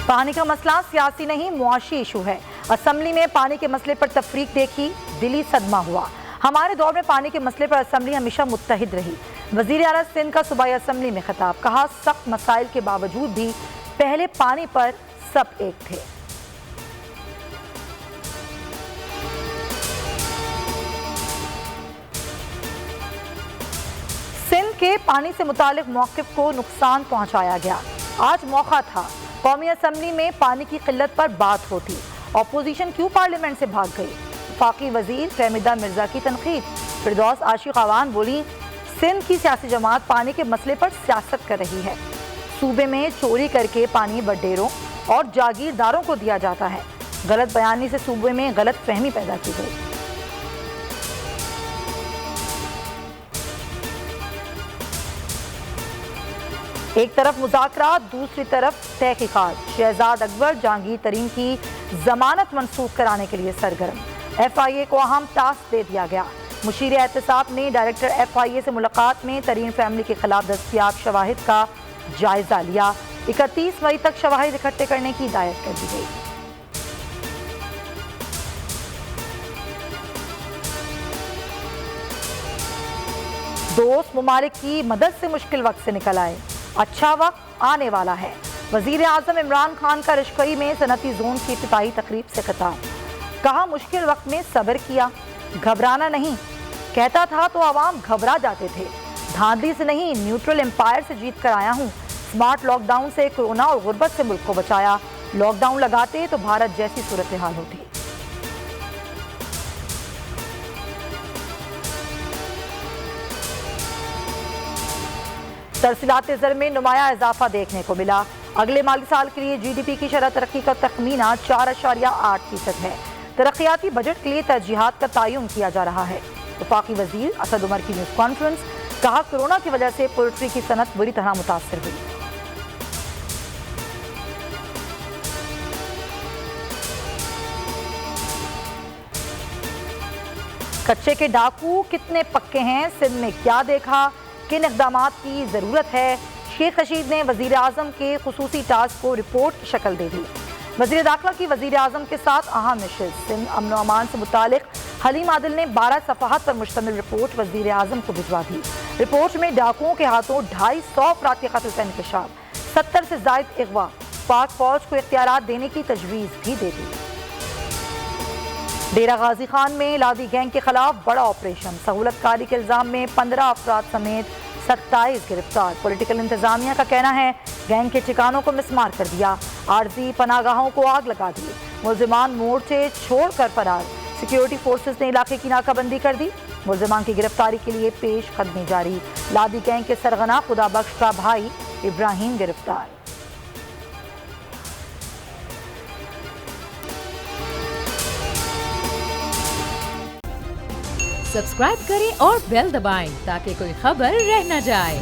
پانی کا مسئلہ سیاسی نہیں معاشی ایشو ہے۔ اسمبلی میں پانی کے مسئلے پر تفریق دیکھی، دلی صدمہ ہوا۔ ہمارے دور میں پانی کے مسئلے پر اسمبلی ہمیشہ متحد رہی۔ وزیر اعلیٰ سندھ کا صوبائی اسمبلی میں خطاب، کہا سخت مسائل کے باوجود بھی پہلے پانی پر سب ایک تھے۔ سندھ کے پانی سے متعلق موقف کو نقصان پہنچایا گیا۔ آج موقع تھا قومی اسمبلی میں پانی کی قلت پر بات ہوتی، اپوزیشن کیوں پارلیمنٹ سے بھاگ گئی؟ وفاقی وزیر فہمیدہ مرزا کی تنقید۔ فردوس عاشق آوان بولی، سندھ کی سیاسی جماعت پانی کے مسئلے پر سیاست کر رہی ہے۔ صوبے میں چوری کر کے پانی بڈیروں اور جاگیرداروں کو دیا جاتا ہے۔ غلط بیانی سے صوبے میں غلط فہمی پیدا کی گئی۔ ایک طرف مذاکرات، دوسری طرف تحقیقات۔ شہزاد اکبر جہانگیر ترین کی ضمانت منسوخ کرانے کے لیے سرگرم۔ ایف آئی اے کو اہم ٹاسک دے دیا گیا۔ مشیر احتساب نے ڈائریکٹر ایف آئی اے سے ملاقات میں ترین فیملی کے خلاف دستیاب شواہد کا جائزہ لیا۔ 31 مئی تک شواہد اکٹھے کرنے کی ہدایت کر دی گئی۔ دوست ممالک کی مدد سے مشکل وقت سے نکل آئے، اچھا وقت آنے والا ہے۔ وزیر اعظم عمران خان کا رشکئی میں صنعتی زون کی افتتاحی تقریب سے خطاب، کہا مشکل وقت میں صبر کیا، گھبرانا نہیں۔ کہتا تھا تو عوام گھبرا جاتے تھے، دھاندلی سے نہیں نیوٹرل امپائر سے جیت کر آیا ہوں۔ سمارٹ لاک ڈاؤن سے کورونا اور غربت سے ملک کو بچایا، لاک ڈاؤن لگاتے تو بھارت جیسی صورتحال ہوتی۔ ترسیلات زر میں نمایاں اضافہ دیکھنے کو ملا۔ اگلے مالی سال کے لیے جی ڈی پی کی شرح ترقی کا تخمینہ 4.8% ہے۔ ترقیاتی بجٹ کے لیے ترجیحات کا تعین کیا جا رہا ہے۔ وفاقی وزیر اسد عمر کی نیوز کانفرنس، کہا کورونا کی وجہ سے پولٹری کی صنعت بری طرح متاثر ہوئی۔ کچے کے ڈاکو کتنے پکے ہیں، سندھ میں کیا دیکھا، کن اقدامات کی ضرورت ہے؟ شیخ رشید نے وزیر اعظم کے خصوصی ٹاسک کو رپورٹ کی شکل دے دی۔ وزیر داخلہ کی وزیر اعظم کے ساتھ اہم نشست۔ سندھ امن و امان سے متعلق حلیم عادل نے 12 صفحات پر مشتمل رپورٹ وزیر اعظم کو بھجوا دی۔ رپورٹ میں ڈاکوؤں کے ہاتھوں 250 افراد کے قتل کا انکشاف، 70 سے زائد اغوا، پاک فوج کو اختیارات دینے کی تجویز بھی دے دی۔ ڈیرہ غازی خان میں لادی گینگ کے خلاف بڑا آپریشن، سہولت کاری کے الزام میں 15 افراد سمیت 27 گرفتار۔ پولیٹیکل انتظامیہ کا کہنا ہے گینگ کے ٹھکانوں کو مسمار کر دیا، عارضی پناہ گاہوں کو آگ لگا دی، ملزمان مورچے چھوڑ کر فرار۔ سیکیورٹی فورسز نے علاقے کی ناکہ بندی کر دی، ملزمان کی گرفتاری کے لیے پیش قدمی جاری۔ لادی گینگ کے سرغنہ خدا بخش کا بھائی ابراہیم گرفتار۔ سبسکرائب کریں اور بیل دبائیں تاکہ کوئی خبر رہ نہ جائے۔